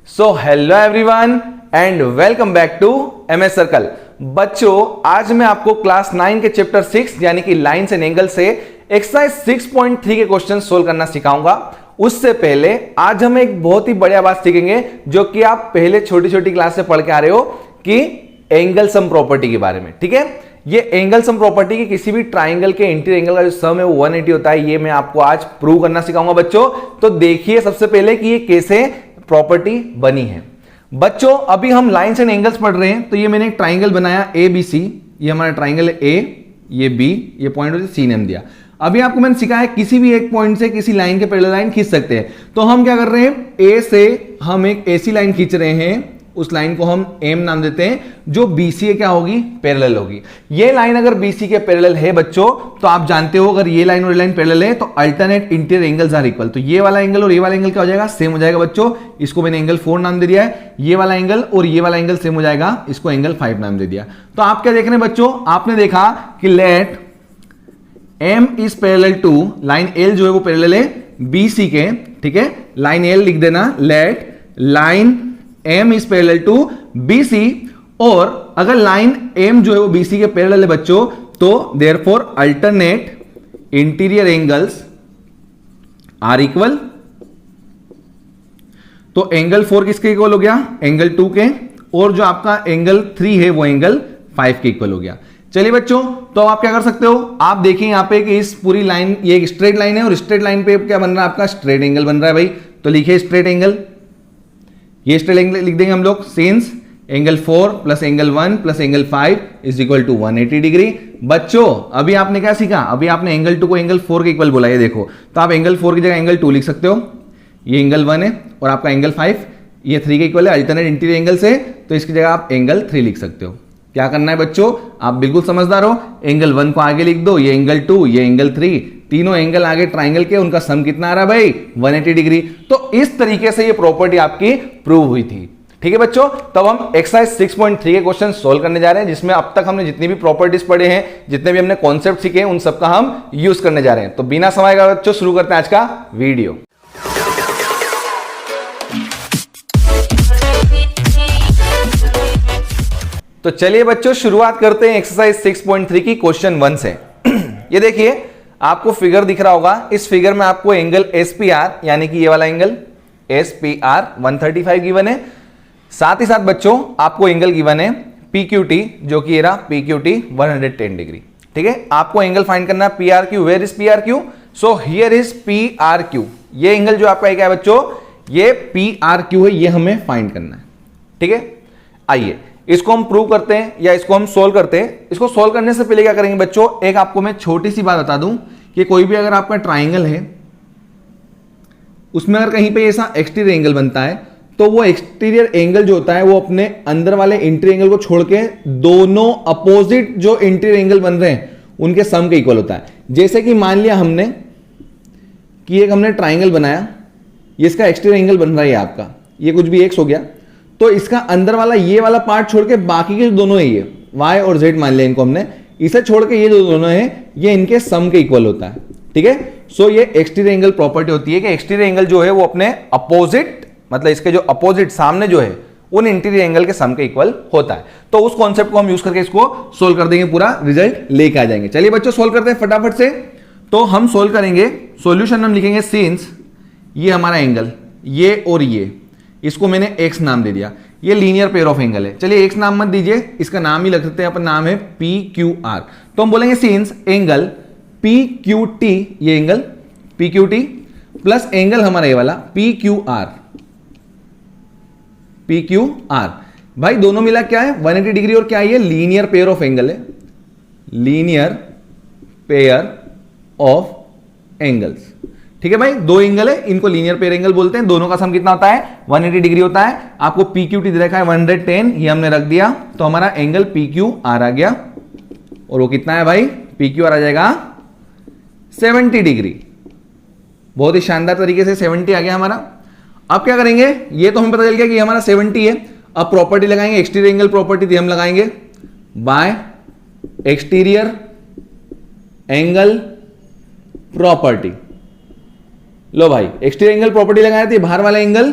So hello everyone and welcome back to MS circle. बच्चों, आज मैं आपको क्लास 9 के चैप्टर 6 यानी कि लाइन्स एंड एंगल से एक्सरसाइज 6.3 के क्वेश्चन सोल्व करना सिखाऊंगा। उससे पहले आज हम एक बहुत ही बढ़िया बात सीखेंगे जो कि आप पहले छोटी छोटी क्लास से पढ़ के आ रहे हो कि एंगल सम प्रॉपर्टी के बारे में। ठीक है, ये एंगल सम प्रॉपर्टी की किसी भी ट्राइंगल के इंटीरियर एंगल का जो सम है वो 180 होता है। ये मैं आपको आज प्रूव करना सिखाऊंगा बच्चों। तो देखिए सबसे पहले कि ये कैसे प्रॉपर्टी बनी है। बच्चों, अभी हम लाइन्स एंड एंगल्स पढ़ रहे हैं। तो ये मैंने एक ट्राइंगल बनाया ए बी सी, ये हमारा ट्राइंगल है ए, ये बी, ये पॉइंट और सी नेम दिया। अभी आपको मैंने सिखाया किसी भी एक पॉइंट से किसी लाइन के पैरेलल लाइन खींच सकते हैं। तो हम क्या कर रहे हैं, ए से हम एक ऐसी लाइन खींच रहे हैं, उस लाइन को हम एम नाम देते हैं, जो बीसी के क्या होगी, पैरेलल होगी। ये लाइन अगर बीसी के पैरेलल है बच्चों, तो आप जानते हो अगर ये लाइन और ये लाइन पैरेलल है तो alternate interior angles are equal. तो ये वाला एंगल और ये वाला एंगल क्या हो जाएगा, सेम हो जाएगा बच्चों। इसको मैंने एंगल 4 नाम दे दिया है। ये वाला एंगल और ये वाला एंगल सेम हो जाएगा, इसको एंगल 5 नाम दे दिया। तो आप क्या देख रहे हैं बच्चों, आपने देखा कि let M is parallel to line L, जो है वो पैरेलल है बीसी के। ठीक है, लाइन एल लिख देना, let line M is parallel to BC। और अगर लाइन M जो है वो BC के पैरेलल है बच्चों, तो therefore alternate interior angles are equal. तो एंगल 4 किसके इक्वल हो गया, एंगल 2 के, और जो आपका एंगल 3 है वो एंगल 5 के इक्वल हो गया। चलिए बच्चों, तो आप क्या कर सकते हो, आप देखिए यहां पे कि इस पूरी लाइन, ये एक स्ट्रेट लाइन है और स्ट्रेट लाइन पे क्या बन रहा है, आपका स्ट्रेट एंगल बन रहा है भाई। तो लिखिए स्ट्रेट एंगल, ये स्ट्रेट एंगल लिख देंगे हम लोग, since angle 4 plus angle 1 plus angle 5 is equal to 180 degree. बच्चों, अभी आपने क्या सीखा, अभी आपने एंगल 2 को एंगल 4 के इक्वल बोला। ये देखो, तो आप एंगल 4 की जगह एंगल 2 लिख सकते हो। ये एंगल 1 है और आपका एंगल 5 ये 3 के इक्वल है, अल्टरनेट इंटीरियर एंगल से, तो इसकी जगह आप एंगल 3 लिख सकते हो। क्या करना है बच्चों, आप बिल्कुल समझदार हो, एंगल 1 को आगे लिख दो, ये एंगल 2, ये एंगल 3, तीनों एंगल आगे ट्राइंगल के, उनका सम कितना आ रहा है भाई, 180 डिग्री। तो इस तरीके से ये प्रॉपर्टी आपकी प्रूव हुई थी। ठीक है बच्चों, तब हम एक्सरसाइज 6.3 के क्वेश्चन सोल्व करने जा रहे हैं, जिसमें अब तक हमने जितनी भी प्रॉपर्टीज पढ़े हैं, जितने भी हमने कॉन्सेप्ट सीखे हैं, उन सबका हम यूज करने जा रहे हैं। तो बिना समय का बच्चों शुरू करते हैं आज का वीडियो। तो चलिए बच्चों, शुरुआत करते हैं एक्सरसाइज 6.3 की क्वेश्चन 1 से। ये देखिए, आपको फिगर दिख रहा होगा, इस फिगर में आपको एंगल SPR यानी कि ये वाला एंगल SPR 135 गिवन है। साथ ही साथ बच्चों आपको एंगल गिवन है PQT, जो कि ये रहा PQT 110 डिग्री। ठीक है, आपको एंगल फाइंड करना है PRQ। Where is PRQ? So here is PRQ। ये एंगल जो आपका क्या है बच्चों, ये PRQ है, ये हमें फाइंड करना है। ठीक है, आइए इसको हम प्रूव करते हैं या इसको हम सोल्व करते हैं। इसको सोल्व करने से पहले क्या करेंगे बच्चों, एक आपको मैं छोटी सी बात बता दूं कि कोई भी अगर आपका ट्राइंगल है, उसमें अगर कहीं पे ऐसा एक्सटीरियर एंगल बनता है, तो वो एक्सटीरियर एंगल जो होता है वो अपने अंदर वाले इंटीरियर एंगल को छोड़ के दोनों अपोजिट जो इंटीरियर एंगल बन रहे हैं उनके सम के इक्वल होता है। जैसे कि मान लिया हमने कि एक हमने ट्राइंगल बनाया, ये इसका एक्सटीरियर एंगल बन रहा है आपका, ये कुछ भी एक्स हो गया, तो इसका अंदर वाला ये वाला पार्ट छोड़ के बाकी के जो दोनों है, ये y और z मान लिया इनको हमने, इसे छोड़ के ये जो दोनों है ये इनके सम के इक्वल होता है। ठीक है, सो ये एक्सटीरियर एंगल प्रॉपर्टी होती है कि एक्सटीरियर एंगल जो है वो अपने अपोजिट, मतलब इसके जो अपोजिट सामने जो है उन इंटीरियर एंगल के सम के इक्वल होता है। तो उस कॉन्सेप्ट को हम यूज करके इसको सोल्व कर देंगे, पूरा रिजल्ट लेके आ जाएंगे। चलिए बच्चों सोल्व करते हैं फटाफट से। तो हम सोल्व करेंगे, सॉल्यूशन हम लिखेंगे सिंस ये हमारा एंगल, ये और ये, इसको मैंने x नाम दे दिया, ये लीनियर पेयर ऑफ एंगल है। चलिए x नाम मत दीजिए, इसका नाम ही रख सकते हैं अपन, नाम है PQR। तो हम बोलेंगे सिंस एंगल PQT, ये एंगल PQT प्लस एंगल हमारा ये वाला PQR भाई दोनों मिला क्या है 180 डिग्री, और क्या है ये लीनियर पेयर ऑफ एंगल है, लीनियर पेयर ऑफ एंगल्स। ठीक है भाई, दो एंगल है, इनको लीनियर पेयर एंगल बोलते हैं, दोनों का सम कितना होता है 180 डिग्री होता है। आपको PQT दे रखा है 110, ये हमने रख दिया, तो हमारा एंगल PQR आ गया, और वो कितना है भाई, PQR आ जाएगा 70 डिग्री। बहुत ही शानदार तरीके से 70 आ गया हमारा। अब क्या करेंगे, ये तो हमें पता चल गया कि हमारा 70 है। अब प्रॉपर्टी लगाएंगे, एक्सटीरियर एंगल प्रॉपर्टी थी, हम लगाएंगे बाय एक्सटीरियर एंगल प्रॉपर्टी। लो भाई, एक्सटीरियर एंगल प्रॉपर्टी लगाया थी, बाहर वाला एंगल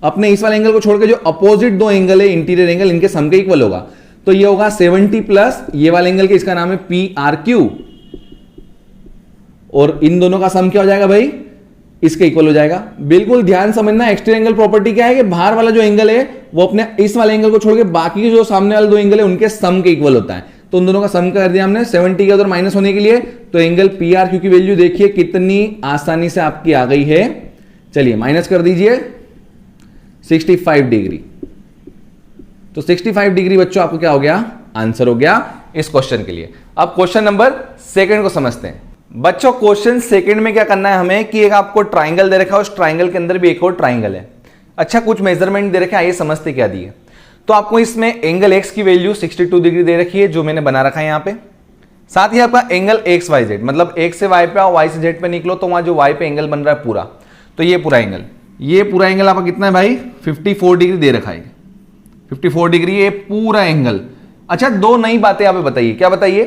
अपने इस वाले एंगल को छोड़ के जो अपोजिट दो एंगल है इंटीरियर एंगल, इनके सम के इक्वल होगा। तो ये होगा 70 प्लस ये वाले एंगल के, इसका नाम है PRQ, और इन दोनों का सम क्या हो जाएगा भाई, इसके इक्वल हो जाएगा। बिल्कुल ध्यान समझना, एक्सटीरियर एंगल प्रॉपर्टी क्या है कि बाहर वाला जो एंगल है वो अपने इस वाले एंगल को छोड़ के बाकी के जो सामने वाले दो एंगल है उनके सम के इक्वल होता है। तो उन दोनों का सम कर दिया हमने 70 के उधर माइनस होने के लिए। तो एंगल PRQ की वैल्यू देखिए कितनी आसानी से आपकी आ गई है। चलिए माइनस कर दीजिए 65 डिग्री। तो 65 डिग्री बच्चों आपको क्या हो गया, आंसर हो गया इस क्वेश्चन के लिए। अब क्वेश्चन नंबर सेकंड को समझते हैं। बच्चों क्वेश्चन सेकंड में क्या करना है हमें कि एक आपको ट्राइंगल दे रखा है, उस ट्राइंगल के अंदर भी एक और ट्राइंगल है। अच्छा, कुछ मेजरमेंट दे रखे हैं, आइए समझते क्या दिए। तो आपको इसमें एंगल एक्स की वैल्यू 62 डिग्री दे रखी है, जो मैंने बना रखा है यहां पे। साथ ही आपका एंगल एक्स वाई जेड, मतलब एक्स से वाई पे आओ, वाई से जेड पे निकलो, तो वहां जो वाई पे एंगल बन रहा है पूरा, तो ये पूरा एंगल आपका कितना है भाई, 54 डिग्री दे रखा है। 54 डिग्री ये पूरा एंगल। अच्छा, दो नई बातें यहां पे बताइए। क्या बताइए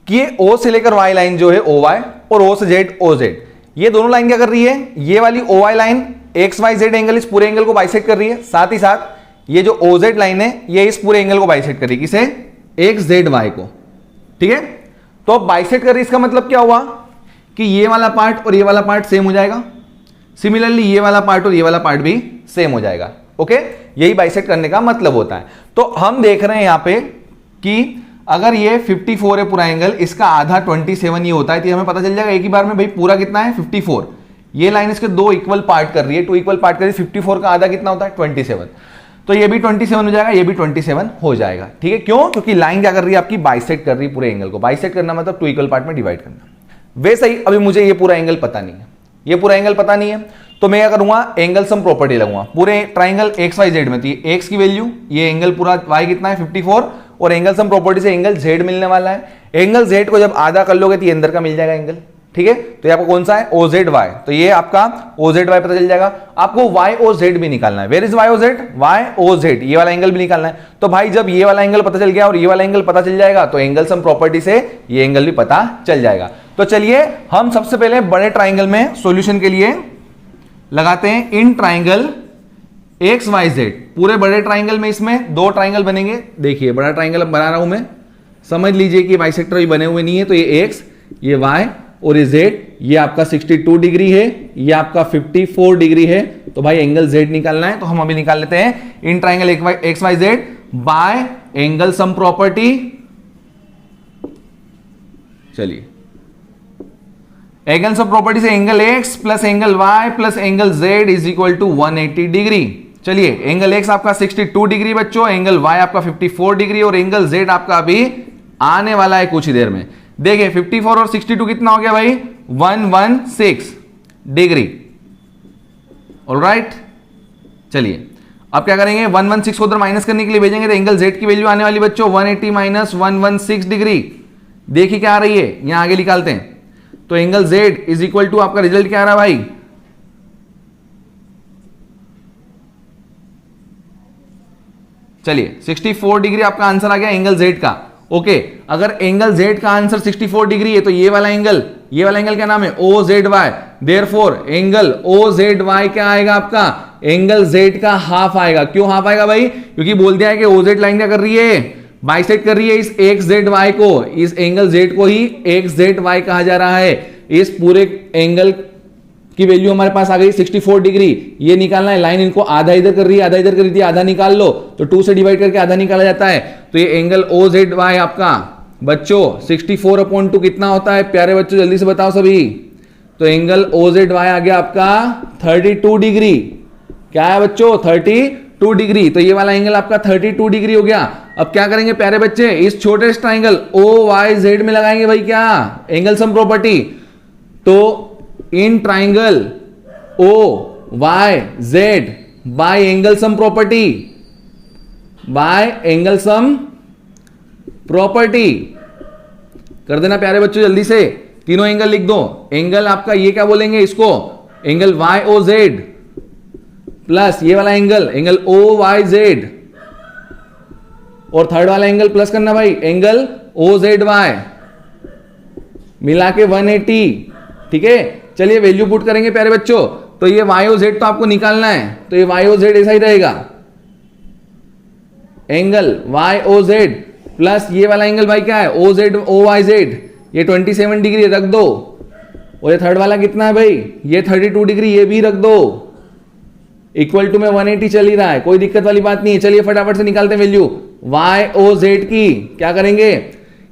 कि ये ओ से लेकर वाई लाइन जो है ओ वाई, और ओ से जेड ओ जेड, ये दोनों लाइन क्या कर रही है, ये वाली O Y line X Y Z angle इस पूरे एंगल को बाइसेक्ट कर रही है। साथ ही साथ ये जो ओ जेड लाइन है ये इस पूरे एंगल को बाइसेक्ट कर रही है, किसे, एक्स जेड वाई को। ठीक है, तो बाइसेक्ट कर रही है, इसका मतलब क्या हुआ कि ये वाला पार्ट और ये वाला पार्ट सेम हो जाएगा। सिमिलरली ये वाला पार्ट और ये वाला पार्ट भी सेम हो जाएगा। ओके, यही बाइसेक्ट करने का मतलब होता है। तो हम देख रहे हैं यहां पे कि अगर ये 54 है पूरा एंगल, इसका आधा 27 ये होता है, तो हमें पता चल जाएगा एक ही बार में भाई पूरा कितना है 54। ये लाइन इसके दो इक्वल पार्ट कर रही है, 2 इक्वल पार्ट कर रही है, 54 का आधा कितना होता है 27। तो ये भी 27 हो जाएगा, ये भी 27 हो जाएगा। ठीक है, क्यों, क्योंकि लाइन क्या कर रही है आपकी, बाइसेक्ट कर रही है पूरे एंगल को। बाइसेक्ट करना मतलब 2 इक्वल पार्ट में डिवाइड करना। वैसे ही अभी मुझे ये पूरा एंगल पता नहीं है, ये पूरा एंगल पता नहीं है, तो मैं क्या करूंगा, एंगल सम प्रॉपर्टी लगूंगा पूरे ट्राइंगल एक्स वाई जेड में। तो ये एक्स की वैल्यू, ये एंगल पूरा वाई कितना है 54, और एंगल सम प्रॉपर्टी से एंगल जेड मिलने वाला है। एंगल जेड को जब आधा कर लोगे तो ये अंदर का मिल जाएगा एंगल। ठीक है, तो ये आपको कौन सा है, ओ जेड वाई, तो ये आपका ओ जेड वाई पता चल जाएगा। आपको वाई ओ जेड भी निकालना है। Where is Y O Z, Y O Z, ये वाला एंगल भी निकालना है। तो भाई जब ये वाला एंगल पता चल गया और ये वाला एंगल पता चल जाएगा, तो एंगल सम प्रॉपर्टी से ये एंगल भी पता चल जाएगा। तो चलिए हम सबसे पहले बड़े ट्राइंगल में सॉल्यूशन के लिए लगाते हैं in triangle X Y Z. पूरे बड़े ट्राइंगल में इसमें दो ट्राइंगल बनेंगे। देखिए बड़ा ट्राइंगल अब बना रहा हूं मैं, समझ लीजिए कि बाइसेक्टर भी बने हुए नहीं है। तो ये एक्स, ये वाई और ये जेड, ये आपका 62 डिग्री है, ये आपका 54 डिग्री है। तो भाई एंगल जेड निकालना है, तो हम अभी निकाल लेते हैं in triangle X Y Z by angle sum property. चलिए, एंगल सम प्रॉपर्टी से angle X plus angle Y plus angle Z is equal to 180 degree. चलिए, एंगल एक्स आपका 62 डिग्री बच्चों, एंगल वाई आपका 54 डिग्री और एंगल जेड आपका अभी आने वाला है कुछ ही देर में। देखिए 54 और 62 कितना हो गया भाई, 116 डिग्री। ऑलराइट, चलिए अब क्या करेंगे, 116 को उधर माइनस करने के लिए भेजेंगे, तो एंगल जेड की वैल्यू आने वाली बच्चों 180 माइनस 116 डिग्री। देखिए क्या आ रही है, यहां आगे निकालते हैं। तो angle Z is equal to आपका रिजल्ट क्या आ रहा है भाई, चलिए 64 डिग्री आपका आंसर आ गया एंगल जेड का। ओके, अगर एंगल जेड का आंसर 64 डिग्री है तो ये वाला एंगल क्या नाम है, O Z Y. Therefore angle O Z Y क्या आएगा आपका, एंगल जेड का हाफ आएगा। क्यों हाफ आएगा भाई, क्योंकि बोल दिया है कि ओ जेड लाइन क्या कर रही है, बाइसेक्ट कर रही है इस एक्स जेड वाई को। इस एंगल जेड को ही एक्स जेड वाई कहा जा रहा है। इस पूरे एंगल की वैल्यू हमारे पास आ गई 64 डिग्री। ये निकालना है, लाइन इनको आधा इधर कर रही है, आधा इधर कर रही थी, आधा निकाल लो, तो 2 से डिवाइड करके आधा निकाला जाता है। तो ये एंगल ओ जेड वाई आपका बच्चों 64/2 कितना होता है, प्यारे बच्चों जल्दी से बताओ सभी। तो एंगल ओ जेड वाई आ गया आपका 32 डिग्री। क्या है बच्चों, 32 डिग्री। तो ये वाला एंगल आपका 32 डिग्री हो गया। अब क्या करेंगे प्यारे बच्चे, इस छोटे ट्राइंगल ओ वाई जेड में लगाएंगे भाई क्या, एंगल सम प्रॉपर्टी। तो in triangle O Y Z by angle sum property, by angle sum property कर देना प्यारे बच्चों जल्दी से। तीनों एंगल लिख दो। एंगल आपका ये क्या बोलेंगे इसको, angle Y O Z plus ये वाला एंगल ओ वाई जेड, और थर्ड वाला एंगल प्लस करना भाई, एंगल ओ जेड वाई मिला के 180। ठीक है, चलिए वैल्यू पुट करेंगे प्यारे बच्चों। तो ये वाई ओ जेड तो आपको निकालना है, तो ये वाई ओ जेड ऐसा ही रहेगा, angle Y O Z plus ये वाला एंगल भाई क्या है, O Z O Y Z, ये 27 डिग्री रख दो, और ये थर्ड वाला कितना है भाई, ये 32 डिग्री, ये भी रख दो, इक्वल टू में 180 चल ही रहा है, कोई दिक्कत वाली बात नहीं है। चलिए फटाफट से निकालते हैं वैल्यू वाई ओ जेड की। क्या करेंगे,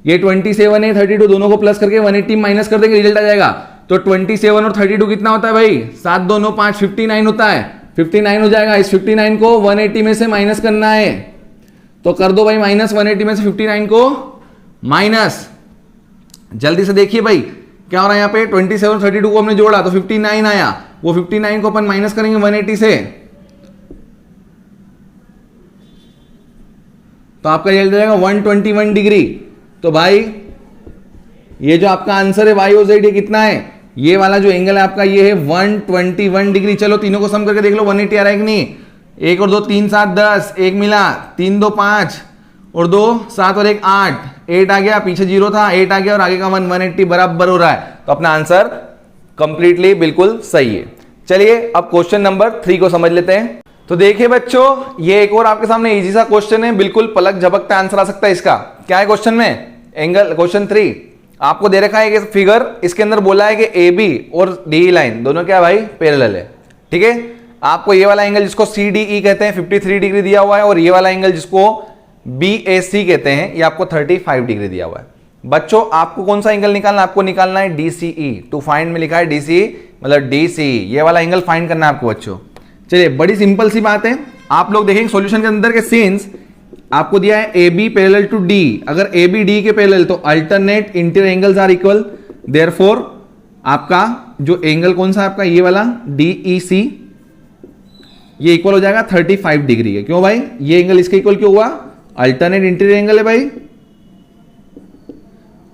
ये 27 है 32 दोनों को प्लस करके 180 माइनस कर देंगे, रिजल्ट आ जाएगा। तो 27 और 32 कितना होता है भाई, 7 2 9 5 59 होता है, 59 हो जाएगा। इस 59 को 180 में से माइनस करना है, तो कर दो भाई माइनस 180 में से 59 को माइनस। जल्दी से देखिए भाई क्या हो रहा है यहाँ पे, 27 और 32 को हमने जोड़ा तो 59 आया, वो 59 को अपन माइनस करेंगे 180 से, तो आपका रिजल्ट जाएगा 121 डिग्री। तो भाई ये जो आपका आंसर है वाई ओ जेड, ये कितना है, ये वाला जो एंगल है आपका ये है 121 डिग्री। चलो तीनों को सम करके देख लो 180 आ रहा है कि नहीं, 1 और 2 3 7 10, 1 मिला 3 2 5 और 2 7 और 1 8, 8 आ गया, पीछे 0 था 8 आ गया और आगे का 180 बराबर हो रहा है। तो अपना आंसर कंप्लीटली बिल्कुल सही है। चलिए अब क्वेश्चन नंबर 3 को समझ लेते हैं। तो देखिए बच्चों, ये एक और आपके सामने इजी सा क्वेश्चन है, बिल्कुल पलक झपकता आंसर आ सकता है इसका। क्या है क्वेश्चन में, एंगल क्वेश्चन 3 आपको दे रखा है फिगर, इसके अंदर बोला है कि ए बी और डी लाइन दोनों क्या भाई पैरेलल है। ठीक है, आपको ये वाला एंगल जिसको सी डी ई कहते हैं 53 डिग्री दिया हुआ है, और ये वाला एंगल जिसको बी ए सी कहते हैं ये आपको 35 डिग्री दिया हुआ है। बच्चों आपको कौन सा एंगल निकालना है, आपको निकालना है डीसीई। टू फाइंड में लिखा है डीसीई मतलब डीसीई, ये वाला एंगल फाइंड करना है आपको बच्चों। चलिए बड़ी सिंपल सी बात है, आप लोग देखेंगे सॉल्यूशन के अंदर के सिंस आपको दिया है A B parallel to D, अगर ए बी डी के पैरेलल तो alternate interior angles are equal, therefore आपका जो एंगल कौन सा आपका ये वाला डीईसी ये इक्वल हो जाएगा 35 डिग्री है। क्यों भाई, ये एंगल इसके इक्वल क्यों हुआ, अल्टरनेट इंटीरियर एंगल है भाई,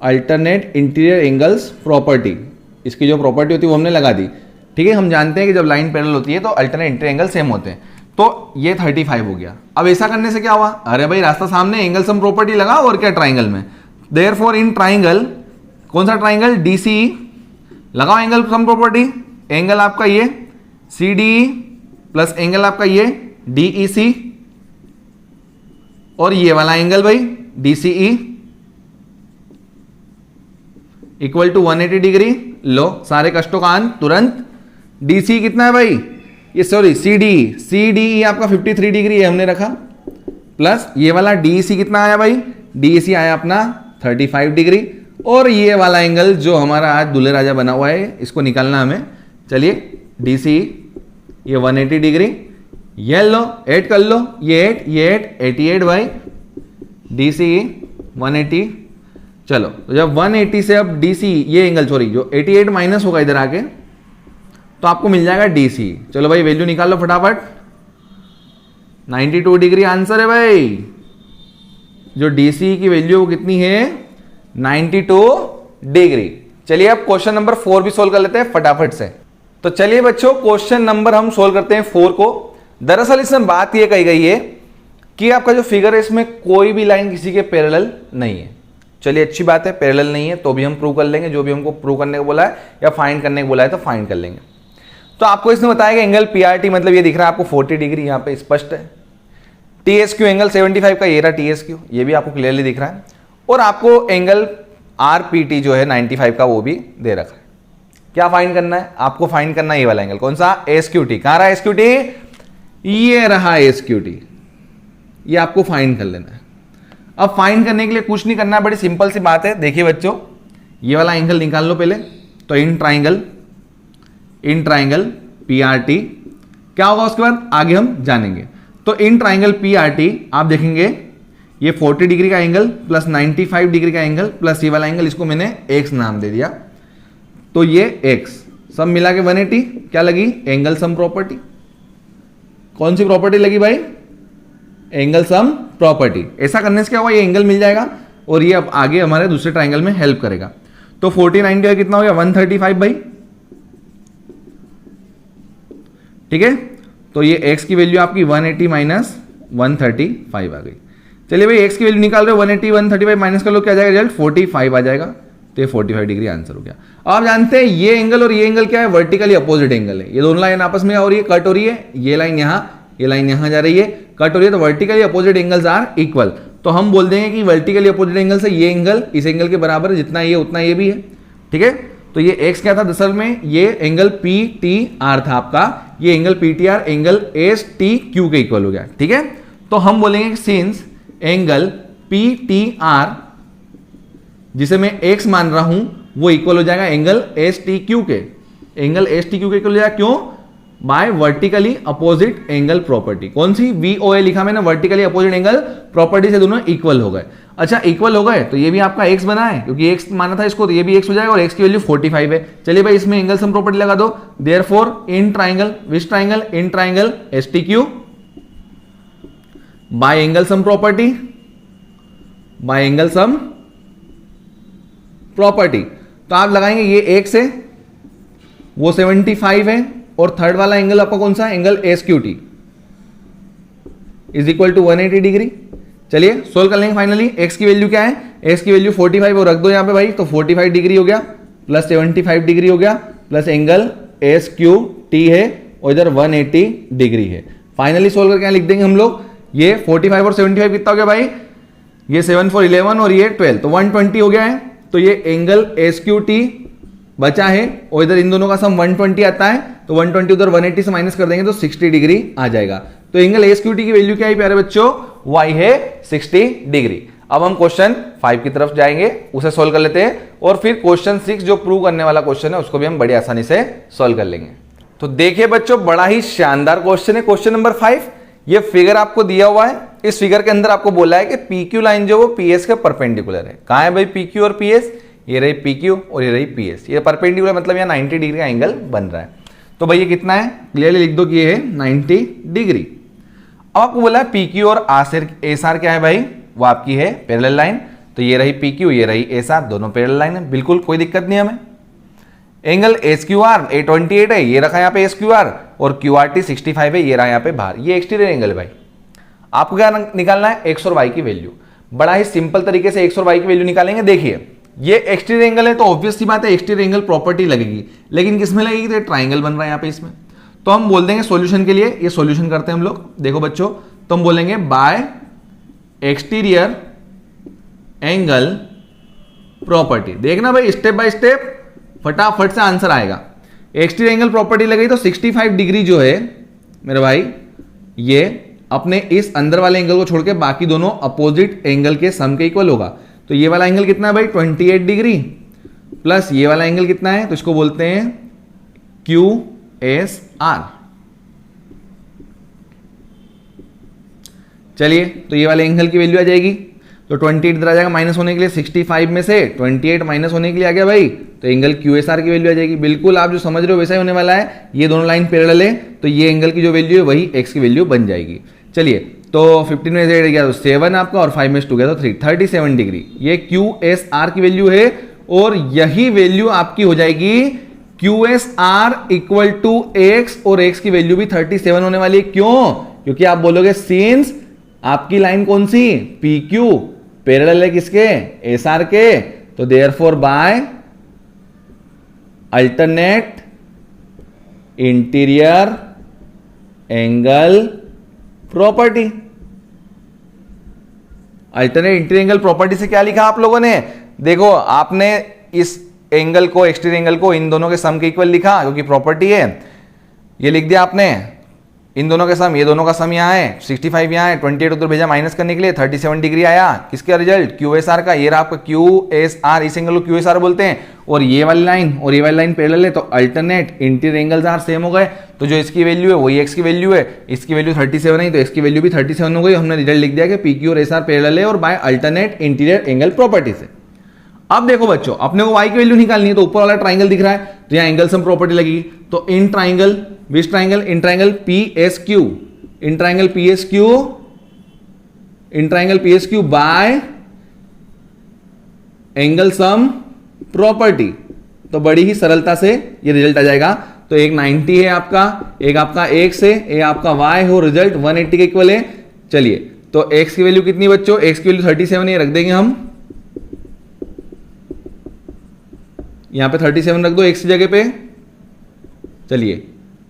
अल्टरनेट इंटीरियर एंगल्स प्रॉपर्टी, इसकी जो प्रॉपर्टी होती है वो हमने लगा दी। ठीक है, हम जानते हैं कि जब लाइन पैरेलल होती है तो अल्टरनेट इंटीरियर एंगल सेम होते हैं, तो ये 35 हो गया। अब ऐसा करने से क्या हुआ, अरे भाई रास्ता सामने, एंगल सम प्रॉपर्टी लगाओ और क्या ट्राइंगल में, देयरफॉर इन ट्राइंगल, कौन सा ट्राइंगल डीसी, लगाओ एंगल सम प्रॉपर्टी, एंगल आपका ये सी डी प्लस एंगल आपका ये डीईसी और ये वाला एंगल भाई डीसीई इक्वल टू 180 डिग्री। लो सारे कष्टों का अंत तुरंत। डीसी कितना है भाई, ये सॉरी सी डी आपका 53 डिग्री है हमने रखा, प्लस ये वाला डीसी कितना आया भाई, डीसी आया अपना 35 डिग्री, और ये वाला एंगल जो हमारा आज दूल्हे राजा बना हुआ है इसको निकालना हमें। चलिए डीसी ये 180 डिग्री, ये लो ऐड कर लो, ये 8 88 भाई, डीसी 180। चलो तो जब 180 से अब डीसी ये एंगल सॉरी जो 88 माइनस होगा इधर आके तो आपको मिल जाएगा डीसी। चलो भाई वैल्यू निकाल लो फटाफट, 92 डिग्री आंसर है भाई। जो डीसी की वैल्यू कितनी है 92 डिग्री। चलिए अब क्वेश्चन नंबर 4 भी सोल्व कर लेते हैं फटाफट से। तो चलिए बच्चों क्वेश्चन नंबर हम सोल्व करते हैं 4 को। दरअसल इसमें बात यह कही गई है कि आपका जो फिगर है इसमें कोई भी लाइन किसी के पैरेलल नहीं है। चलिए अच्छी बात है, पैरेलल नहीं है तो भी हम प्रूव कर लेंगे, जो भी हमको प्रूव करने को बोला है या फाइंड करने को बोला है तो फाइंड कर लेंगे। तो आपको इसने बताया कि एंगल पीआरटी मतलब ये दिख रहा है आपको 40 डिग्री, यहाँ पे स्पष्ट है। टीएसक्यू एंगल 75 का ये रहा टीएसक्यू, ये भी आपको क्लियरली दिख रहा है, और आपको एंगल आरपीटी जो है 95 का वो भी दे रखा है। क्या फाइंड करना है आपको, फाइंड करना है ये वाला एंगल, कौन सा एसक्यूटी। कहां रहा एसक्यूटी, ये रहा एसक्यूटी, ये आपको फाइंड कर लेना है। अब फाइंड करने के लिए कुछ नहीं करना, बड़ी सिंपल सी बात है। देखिए बच्चों ये वाला एंगल निकाल लो पहले, तो इन ट्राइंगल पीआरटी क्या होगा उसके बाद आगे हम जानेंगे। तो इन ट्राइंगल पीआरटी आप देखेंगे ये 40 डिग्री का एंगल प्लस 95 डिग्री का एंगल प्लस ये वाला एंगल, इसको मैंने एक्स नाम दे दिया, तो ये एक्स सब मिला के 180 क्या लगी, एंगल सम प्रॉपर्टी। कौन सी प्रॉपर्टी लगी भाई, एंगल सम प्रॉपर्टी। ऐसा करने से क्या हुआ, ये एंगल मिल जाएगा और ये अब आगे हमारे दूसरे ट्राइंगल में हेल्प करेगा। तो 49 का कितना हो गया 135 भाई, ठीक है। तो ये x की वैल्यू आपकी 180 माइनस 135 आ गई। चलिए भाई x की वैल्यू निकाल रहे हो, 180 135 माइनस कर लो, क्या आ जाएगा रिजल्ट 45 आ जाएगा। तो ये 45 डिग्री आंसर हो गया। अब आप जानते हैं ये एंगल और ये एंगल क्या है, वर्टिकली अपोजिट एंगल है। ये दोनों लाइन आपस में हो रही है, कट हो रही है, ये लाइन यहाँ जा रही है, कट हो रही है, तो vertically opposite angles are equal. तो हम बोल देंगे कि वर्टिकली अपोजिट एंगल से ये एंगल इस एंगल के बराबर है, जितना ये उतना ये भी है, ठीक है। तो ये एक्स क्या था दरअसल में, ये एंगल पी टी आर था आपका, ये angle P T R angle S T Q के इक्वल हो गया, ठीक है। तो हम बोलेंगे since angle P T R जिसे मैं एक्स मान रहा हूं वो इक्वल हो जाएगा एंगल एस टी क्यू के, एंगल एस टी क्यू के इक्वल हो जाएगा, क्यों, by vertically opposite angle property. कौन सी, VOA लिखा मैंने, वर्टिकली अपोजिट एंगल प्रॉपर्टी से दोनों इक्वल हो गए। अच्छा इक्वल हो गए तो ये भी आपका x बना है, क्योंकि x माना था इसको, तो ये भी x हो जाएगा और x की वैल्यू 45 है। चलिए भाई इसमें एंगल सम प्रॉपर्टी लगा दो, therefore in triangle, which triangle, in triangle STQ bye angle sum property, by angle sum property. तो आप लगाएंगे ये x है, वो 75 है, और थर्ड वाला एंगल आपका कौन सा, angle SQT is equal to 180 degree. चलिए सोल्व कर लेंगे फाइनली। x की वैल्यू क्या है, x की वैल्यू 45 और रख दो यहां पे भाई, तो 45 डिग्री हो गया प्लस 75 डिग्री हो गया प्लस एंगल SQT है और इधर 180 डिग्री है। फाइनली सोल्व करके लिख देंगे हम लोग, ये 45 और 75 कितना हो गया भाई, ये 7 4 11 और ये 12, तो 120 हो गया है। तो ये एंगल SQT बचा है और इधर इन दोनों का सम 120 आता है, तो 120 उधर 180 से माइनस कर देंगे तो 60 डिग्री आ जाएगा। तो एंगल SQT की वैल्यू क्या है प्यारे बच्चों, y है 60 डिग्री। अब हम क्वेश्चन 5 की तरफ जाएंगे, उसे सोल्व कर लेते हैं, और फिर क्वेश्चन 6 जो प्रूव करने वाला क्वेश्चन है उसको भी हम बड़ी आसानी से सोल्व कर लेंगे। तो देखिए बच्चों, बड़ा ही शानदार क्वेश्चन है, क्वेश्चन नंबर 5। ये फिगर आपको दिया हुआ है, इस फिगर के अंदर आपको बोला है कि PQ लाइन जो वो PS के परपेंडिकुलर है। कहां है भाई PQ और PS, ये रही PQ और ये रही PS, ये परपेंडिकुलर मतलब यहाँ 90 डिग्री का एंगल बन रहा है। तो भाई ये कितना है, क्लियरली लिख दो कि ये है 90 डिग्री। अब आपको बोला है PQ और SR क्या है भाई, वो आपकी है पैरेलल लाइन, तो ये रही PQ, ये रही SR, दोनों पैरेलल लाइन है, बिल्कुल कोई दिक्कत नहीं हमें। एंगल SQR 828 है, ये रखा यहाँ पे SQR, और QRT 65 है, ये रहा यहाँ पे बाहर, ये एक्सटीरियर एंगल है भाई। आपको क्या निकालना है, x और y की वैल्यू। बड़ा ही सिंपल तरीके से x और y की वैल्यू निकालेंगे। देखिए ये एक्सटीरियर एंगल है तो ऑब्वियस सी बात है एक्सटीरियर एंगल प्रॉपर्टी लगेगी, लेकिन किसमें लगेगी, तो ट्राइंगल बन रहा है यहाँ पे इसमें। तो हम बोल देंगे सॉल्यूशन के लिए, ये सॉल्यूशन करते हैं हम लोग। देखो बच्चों, तो हम बोलेंगे बाय एक्सटीरियर एंगल प्रॉपर्टी। देखना भाई स्टेप बाय स्टेप फटाफट से आंसर आएगा। एक्सटीरियर एंगल प्रॉपर्टी लगी तो 65 डिग्री जो है मेरे भाई, ये अपने इस अंदर वाले एंगल को छोड़ के बाकी दोनों अपोजिट एंगल के सम के इक्वल होगा। तो ये वाला एंगल कितना है भाई 28 डिग्री, प्लस ये वाला एंगल कितना है, तो इसको बोलते हैं QSR। चलिए तो ये वाले एंगल की वैल्यू आ जाएगी, तो 28 इधर आ जाएगा माइनस होने के लिए, 65 में से 28 माइनस होने के लिए आ गया भाई, तो एंगल QSR की वैल्यू आ जाएगी। बिल्कुल आप जो समझ रहे हो वैसा ही होने वाला है। ये दोनों लाइन पैरेलल है, तो ये एंगल की जो वैल्यू है वही x की वैल्यू बन जाएगी। चलिए तो 15 में से 8 गया तो 7 आपका, और 5 में से 2 गया तो 3, 37 डिग्री। ये QSR की वैल्यू है, और यही वैल्यू आपकी हो जाएगी QSR इक्वल टू x, और x की वैल्यू भी 37 होने वाली है। क्यों, क्योंकि आप बोलोगे सिंस आपकी लाइन कौन सी PQ पैरेलल है किसके, SR के, तो therefore by alternate interior angle property. Alternate interior angle property से क्या लिखा आप लोगों ने, देखो आपने इस एंगल को, एक्सटीरियर एंगल को इन दोनों के सम के इक्वल लिखा क्योंकि प्रॉपर्टी है, ये लिख दिया आपने इन दोनों के सम, ये दोनों का सम यहाँ है, 65 यहाँ है, 28 उधर भेजा माइनस करने के लिए, 37 डिग्री आया। किसका रिजल्ट, QSR का। ये रहा आपका QSR, इस एंगल को QSR बोलते हैं, और ये वाली लाइन और ये वाली लाइन पैरेलल है, तो alternate interior angles are same हो गए। तो जो इसकी वैल्यू है वही x की वैल्यू है, इसकी वैल्यू 37 है, तो x की वैल्यू भी 37 हो गई। हमने रिजल्ट लिख दिया कि PQ और SR पैरेलल है और by alternate interior angle property से। अब देखो बच्चों, अपने को y की वैल्यू निकालनी है, तो ऊपर वाला ट्राइंगल दिख रहा है, तो यहाँ एंगल सम प्रॉपर्टी लगेगी। तो in triangle, which triangle, in triangle PSQ, in triangle PSQ, in triangle PSQ bye angle sum property, तो बड़ी ही सरलता से ये रिजल्ट आ जाएगा। तो एक 90 है आपका, एक आपका x है, एक आपका y हो, रिजल्ट 180 के इक्वल है। चलिए तो x की वैल्यू कितनी बच्चों, x की वैल्यू 37 है, रख देंगे हम। यहां पे 37 रख दो x की जगह पे। चलिए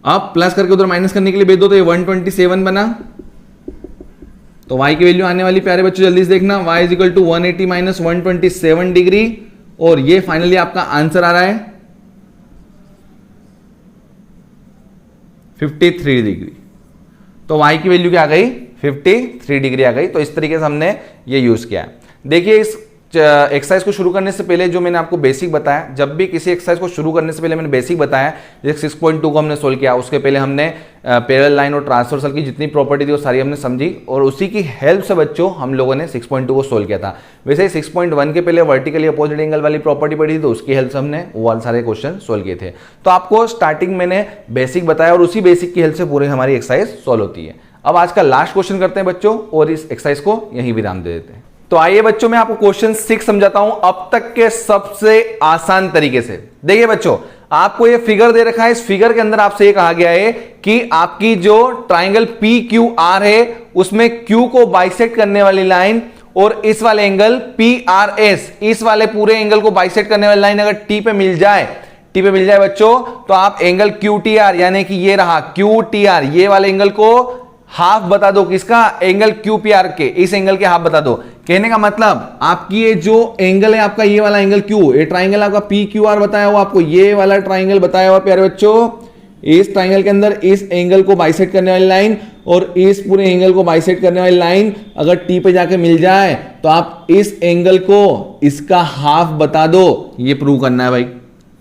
अब प्लस करके उधर माइनस करने के लिए भेज दो, तो ये 127 बना। तो y की वैल्यू आने वाली प्यारे बच्चों जल्दी से देखना, y is equal to 180 minus 127 degree, और ये फाइनली आपका आंसर आ रहा है 53 डिग्री। तो y की वैल्यू क्या आ गई, 53 डिग्री आ गई। तो इस तरीके से हमने ये यूज किया है। देखिए इस एक्सरसाइज को शुरू करने से पहले जो मैंने आपको बेसिक बताया, जब भी किसी एक्सरसाइज को शुरू करने से पहले मैंने बेसिक बताया, जैसे 6.2 को हमने सोल्व किया, उसके पहले हमने पैरेलल लाइन और ट्रांसवर्सल की जितनी प्रॉपर्टी थी वो सारी हमने समझी, और उसी की हेल्प से बच्चों हम लोगों ने 6.2 को सोल्व किया था। वैसे ही 6.1 के पहले वर्टिकली अपोजिट एंगल वाली प्रॉपर्टी पढ़ी थी, तो उसकी हेल्प से हमने वो सारे क्वेश्चन सोल्व किए थे। तो आपको स्टार्टिंग मैंने बेसिक बताया और उसी बेसिक की हेल्प से पूरी हमारी एक्सरसाइज सोल्व होती है। अब आज का लास्ट क्वेश्चन करते हैं बच्चों, और इस एक्सरसाइज को यहीं विराम दे देते हैं। तो आइए बच्चों मैं आपको क्वेश्चन 6 समझाता हूं अब तक के सबसे आसान तरीके से। देखिए बच्चों, आपको ये फिगर दे रखा है, इस फिगर के अंदर आपसे ये कहा गया है कि आपकी जो ट्राइंगल PQR है उसमें Q को बाइसेक्ट करने वाली लाइन और इस वाले एंगल PRS, इस वाले पूरे एंगल को बाइसेक्ट करने वाली लाइन अगर T पे मिल जाए बच्चों, तो आप एंगल QTR यानी कि ये रहा QTR, ये वाले एंगल को हाफ बता दो, किसका, एंगल QPR के, इस एंगल के हाफ बता दो। कहने का मतलब आपकी ये जो एंगल है आपका, ये वाला एंगल Q, ये ट्राइंगल आपका PQR बताया हुआ, आपको ये वाला ट्राइंगल बताया हुआ प्यारे बच्चों, इस ट्राइंगल के अंदर इस एंगल को बाइसेक्ट करने वाली लाइन और इस पूरे एंगल को बाइसेक्ट करने वाली लाइन अगर T पे जाके मिल जाए तो आप इस एंगल को इसका हाफ बता दो, ये प्रूव करना है भाई।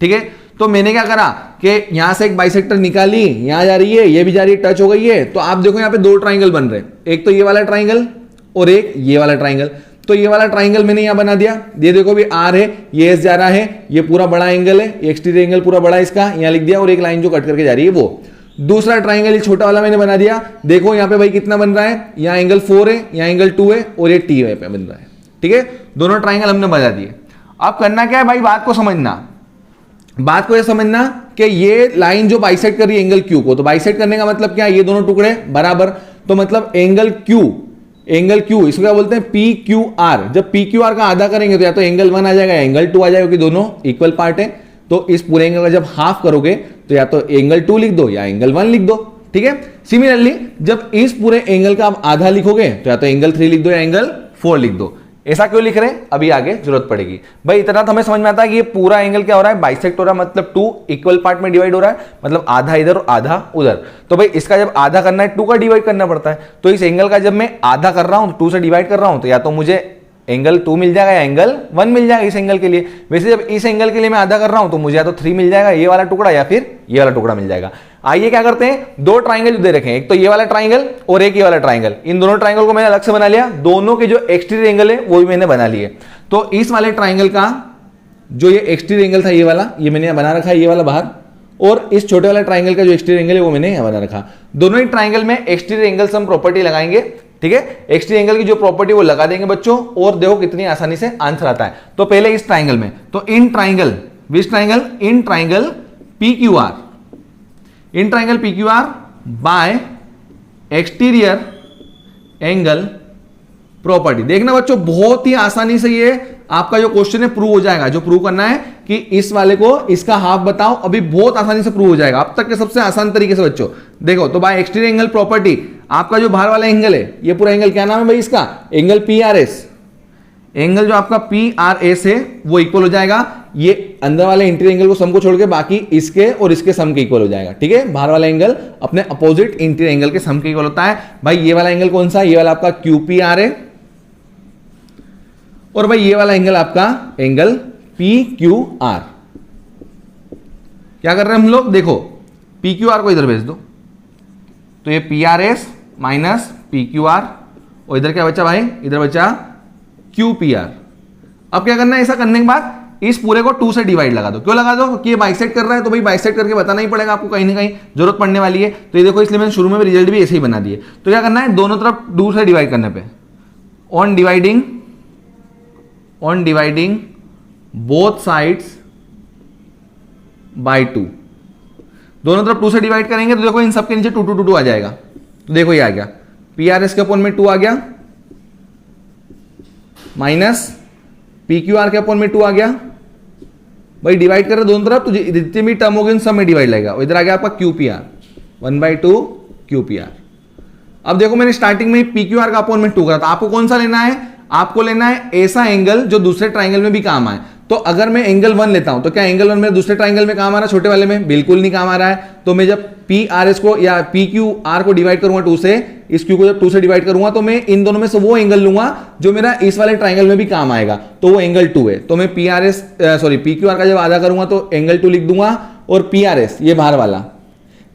ठीक है, तो मैंने क्या करा कि यहां से एक बाइसेक्टर निकाली, यहां जा रही है, ये भी जा रही है, टच हो गई है। तो आप देखो यहां पे दो ट्राइंगल बन रहे हैं, एक तो ये वाला ट्राइंगल और एक ये वाला ट्राइंगल। तो ये वाला ट्राइंगल मैंने यहां बना दिया, ये देखो भी R है, ये S जा रहा है, ये पूरा बड़ा एंगल है, एक्सटीरियर एंगल पूरा बड़ा इसका यहां लिख दिया, और एक लाइन जो कट करके जा रही है वो। दूसरा ट्राइंगल ये छोटा वाला मैंने बना दिया, देखो यहां पे भाई कितना बन रहा है, यहाँ एंगल 4 है, यहाँ एंगल 2 है, और ये T पे बन रहा है। ठीक है, दोनों ट्राइंगल हमने बना दिए। अब करना क्या है भाई, बात को यह समझना कि ये लाइन जो बाइसेक्ट कर रही है एंगल Q को, तो बाइसेक्ट करने का मतलब क्या है, ये दोनों टुकड़े बराबर, तो मतलब एंगल Q इसको क्या बोलते हैं, PQR। जब PQR का आधा करेंगे तो या तो एंगल 1 आ जाएगा या एंगल 2 आ जाएगा, क्योंकि दोनों इक्वल पार्ट है। तो इस पूरे एंगल का जब हाफ करोगे तो या तो एंगल 2 लिख दो या एंगल 1 लिख दो। ठीक है, सिमिलरली जब इस पूरे एंगल का आप आधा लिखोगे तो या तो एंगल 3 लिख दो या एंगल 4 लिख दो। ऐसा क्यों लिख रहे हैं, अभी आगे जरूरत पड़ेगी। भाई इतना तो हमें समझ में आता है कि ये पूरा एंगल क्या हो रहा है, बाइसेक्ट हो रहा है, मतलब 2 इक्वल पार्ट में डिवाइड हो रहा है, मतलब आधा इधर और आधा उधर। तो भाई इसका जब आधा करना है 2 का डिवाइड करना पड़ता है। तो इस एंगल का जब मैं आधा कर रहा हूं, 2 से डिवाइड कर रहा हूं, तो या तो मुझे एंगल 2 मिल जाएगा या एंगल 1 मिल जाएगा इस एंगल के लिए। वैसे जब इस एंगल के लिए मैं आधा कर रहा हूं तो मुझे या तो 3 मिल जाएगा ये वाला टुकड़ा, या फिर ये वाला टुकड़ा मिल जाएगा। आइए क्या करते हैं, दो ट्राइंगल जो दे रखे हैं, एक तो ये वाला ट्राइंगल और एक ये वाला ट्राइंगल, इन दोनों ट्राइंगल को मैंने अलग से बना लिया, दोनों के जो एक्सटीरियर एंगल है वो भी मैंने बना लिए। तो इस वाले ट्राइंगल का जो ये एक्सटीरियर एंगल था, ये वाला, ये मैंने बना रखा है, ये वाला बाहर, और इस छोटे वाला ट्राइंगल का जो एक्सटीरियर एंगल है वो मैंने यहां बना रखा। दोनों ही ट्राइंगल में एक्सटीरियर एंगल से हम प्रॉपर्टी लगाएंगे। ठीक है, एक्सटीरियर एंगल की जो प्रॉपर्टी वो लगा देंगे बच्चों, और देखो कितनी आसानी से आंसर आता है। तो पहले इस ट्राइंगल में, तो in triangle PQR bye exterior angle property. देखना बच्चों बहुत ही आसानी से ये आपका जो क्वेश्चन है प्रूव हो जाएगा। जो प्रूव करना है कि इस वाले को इसका हाफ बताओ, अभी बहुत आसानी से प्रूव हो जाएगा, अब तक के सबसे आसान तरीके से बच्चों। देखो तो बाय एक्सटीरियर एंगल प्रॉपर्टी, आपका जो बाहर वाला एंगल है, ये पूरा एंगल क्या नाम है भाई इसका, एंगल PRS। एंगल जो आपका PRS है वो इक्वल हो जाएगा ये अंदर वाले इंटीरियर एंगल को सम को छोड़ के, बाकी इसके और इसके सम के इक्वल हो जाएगा। ठीक है, बाहर वाला एंगल अपने अपोजिट इंटीरियर एंगल के सम के इक्वल होता है। भाई ये वाला एंगल कौन सा है, ये वाला आपका QPR है, और भाई ये वाला एंगल आपका एंगल PQR। क्या कर रहे हैं हम लोग, देखो PQR को इधर भेज दो, तो ये PRS माइनस PQR, और इधर क्या बचा भाई, इधर बचा QPR। अब क्या करना है, ऐसा करने के बाद इस पूरे को 2 से डिवाइड लगा दो। क्यों लगा दो, कि ये बाइसेक्ट कर रहा है, तो भाई बाइसेक्ट करके बताना ही पड़ेगा आपको, कहीं ना कहीं जरूरत पड़ने वाली है। तो ये देखो, इसलिए मैंने शुरू में भी रिजल्ट भी ऐसे ही बना दिए। तो क्या करना है, दोनों तरफ 2 से डिवाइड करने पे, on dividing both sides by 2, दोनों तरफ 2 से डिवाइड करेंगे तो देखो इन सबके नीचे 2 2 2 आ जाएगा। तो देखो ये आ गया, PRS के अपॉन में 2 आ गया, माइनस PQR के अपॉन में 2 आ गया, भाई डिवाइड कर रहे दोनों तरफ, तो जितने भी टर्म होगी उन सब में डिवाइड लगेगा। इधर आ गया आपका QPR 1/2 QPR। अब देखो मैंने स्टार्टिंग में PQR का अपॉन में 2 करा था, आपको कौन सा लेना है, आपको लेना है ऐसा एंगल जो दूसरे ट्राइंगल में भी काम आए। तो अगर मैं एंगल 1 लेता हूं तो क्या एंगल 1 मेरे दूसरे ट्राइंगल में काम आ रहा है, छोटे वाले में बिल्कुल नहीं काम आ रहा है। तो मैं जब PRS को या PQR को डिवाइड करूंगा 2 से, इस Q को जब 2 से डिवाइड करूंगा तो मैं इन दोनों में से वो एंगल लूंगा जो मेरा इस वाले ट्राइंगल में भी काम आएगा, तो वो एंगल 2 है। तो मैं PQR का जब आधा करूंगा तो एंगल 2 लिख दूंगा, और PRS ये बाहर वाला,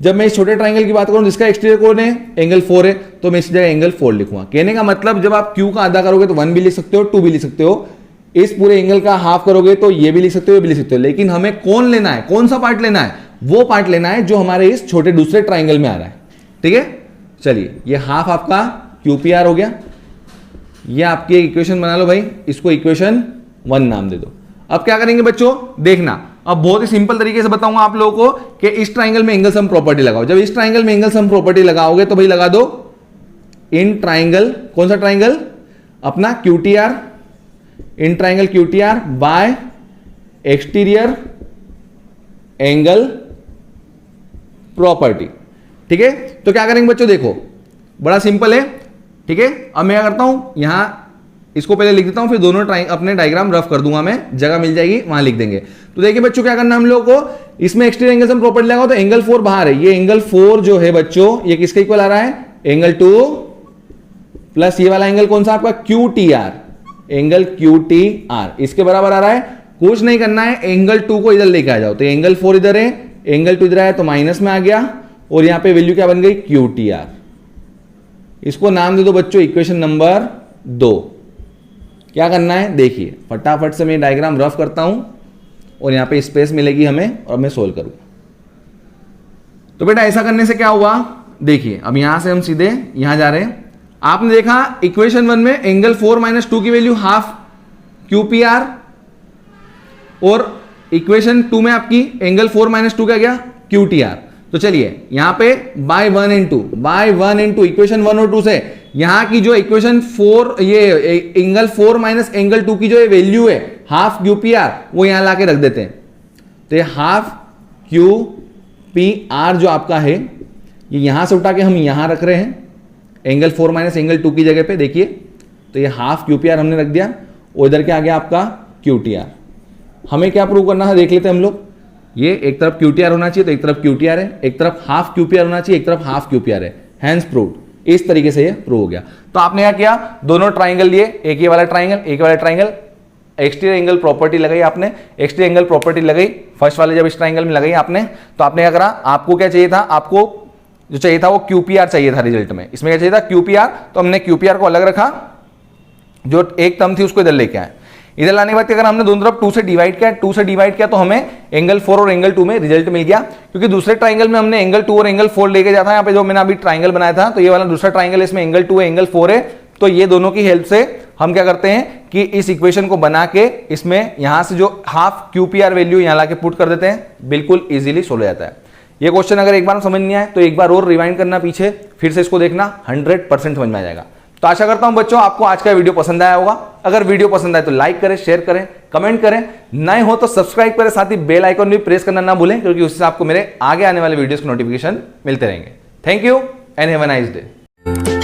जब मैं इस छोटे ट्राइंगल की बात करूं जिसका एक्सटीरियर कोण है एंगल 4 है, तो मैं इस जगह एंगल 4 लिखूंगा। कहने का मतलब जब आप Q का आधा करोगे तो 1 भी लिख सकते हो, 2 भी लिख सकते हो, इस पूरे एंगल का हाफ करोगे तो ये भी लिख सकते हो, ये भी लिख सकते हो। लेकिन हमें कौन लेना है, कौन सा पार्ट लेना है, वो पार्ट लेना है जो हमारे इस छोटे दूसरे ट्राइंगल में आ रहा है। ठीक है, चलिए ये हाफ आपका QPR हो गया। ये आपकी इक्वेशन बना लो भाई, इसको इक्वेशन 1 नाम दे दो। अब क्या करेंगे बच्चों, देखना, अब बहुत ही सिंपल तरीके से बताऊंगा आप लोगों को कि इस ट्राइंगल में एंगल सम प्रॉपर्टी लगाओ। जब इस ट्राइंगल में एंगल सम प्रॉपर्टी लगाओगे तो भाई लगा दो इन ट्राइंगल, कौन सा ट्राइंगल, अपना QTR, in triangle QTR bye exterior angle property. ठीक है, तो क्या करेंगे बच्चों, देखो बड़ा सिंपल है। ठीक है, अब मैं क्या करता हूं, यहां इसको पहले लिख देता हूं, फिर दोनों अपने डायग्राम रफ कर दूंगा मैं, जगह मिल जाएगी वहां लिख देंगे। तो देखिए बच्चों क्या करना है हम लोगों को, इसमें एक्सटीरियर एंगल सम प्रॉपर्टी लगाओ तो एंगल 4 बाहर है, ये एंगल 4 जो है बच्चों ये किसके इक्वल आ रहा है, एंगल 2 प्लस ये वाला एंगल कौन सा आपका QTR, एंगल QTR इसके बराबर आ रहा है। कुछ नहीं करना है, एंगल 2 को इधर लेके आ जाओ, तो एंगल 4 इधर है, एंगल 2 इधर आया तो माइनस में आ गया, और यहां पे वैल्यू क्या बन गई, QTR। इसको नाम दे दो बच्चों इक्वेशन नंबर 2। क्या करना है देखिए, फटाफट से मैं डायग्राम रफ करता हूं और यहां पे स्पेस मिलेगी हमें और मैं सोल्व करूंगा। तो बेटा ऐसा करने से क्या हुआ, देखिए अब यहां से हम सीधे यहां जा रहे हैं। आपने देखा इक्वेशन 1 में एंगल 4 - 2 की वैल्यू हाफ QPR, और इक्वेशन 2 में आपकी एंगल 4 - 2 क्या गया, QTR। तो चलिए यहां पे बाय 1 इंटू इक्वेशन 1 और 2 से यहां की जो इक्वेशन 4 ये एंगल 4 - एंगल 2 की जो वैल्यू है हाफ QPR वो यहां लाके रख देते हैं। तो ये हाफ QPR जो आपका है ये यहां से उठा के हम यहां रख रहे हैं, एंगल 4 - एंगल 2 की जगह पे देखिए, तो ये हाफ QPR हमने रख दिया, और इधर क्या आ गया आपका QTR। हमें क्या प्रूव करना है देख लेते हैं हम लोग। ये एक तरफ QTR होना चाहिए तो एक तरफ QTR है, एक तरफ हाफ QPR होना चाहिए, एक तरफ हाफ QPR है, हैंस प्रूव्ड। इस तरीके से ये प्रूव हो गया। तो आपने क्या किया, दोनों ट्राइंगल लिए, एक ये वाला ट्राइंगल, एक वाला ट्राइंगल, एक्सटीरियर एंगल प्रॉपर्टी लगाई आपने, एक्सटीरियर एंगल प्रॉपर्टी लगाई फर्स्ट वाले जब इस ट्राइंगल में लगाई आपने, तो आपने क्या करा, आपको क्या चाहिए था, आपको जो चाहिए था वो QPR चाहिए था रिजल्ट में। इसमें क्या चाहिए था, QPR, तो हमने QPR को अलग रखा, जो एक टर्म थी उसको इधर लेके आए। इधर लाने के बाद अगर हमने दोनों तरफ 2 से डिवाइड किया तो हमें एंगल 4 और एंगल 2 में रिजल्ट मिल गया, क्योंकि दूसरे ट्राइंगल में हमने एंगल 2 और एंगल 4 लेके जाता है। यहाँ पे जो मैंने अभी ट्राइंगल बनाया था तो ये वाला दूसरा ट्राइंगल, इसमें एंगल 2 है एंगल 4 है, तो ये दोनों की हेल्प से हम क्या करते हैं कि इस इक्वेशन को बना के इसमें यहां से जो हाफ QPR वैल्यू यहां लाके पुट कर देते हैं, बिल्कुल इजीली सोल्व हो जाता है। ये क्वेश्चन अगर एक बार समझ नहीं आए तो एक बार और रिवाइंड करना पीछे, फिर से इसको देखना, 100% समझ में आ जाएगा। तो आशा करता हूं बच्चों आपको आज का वीडियो पसंद आया होगा। अगर वीडियो पसंद आए तो लाइक करें, शेयर करें, कमेंट करें, नए हो तो सब्सक्राइब करें, साथ ही बेल आइकन भी प्रेस करना ना भूलें, क्योंकि उससे आपको मेरे आगे आने वाले वीडियोस के नोटिफिकेशन मिलते रहेंगे। Thank you and have a nice day.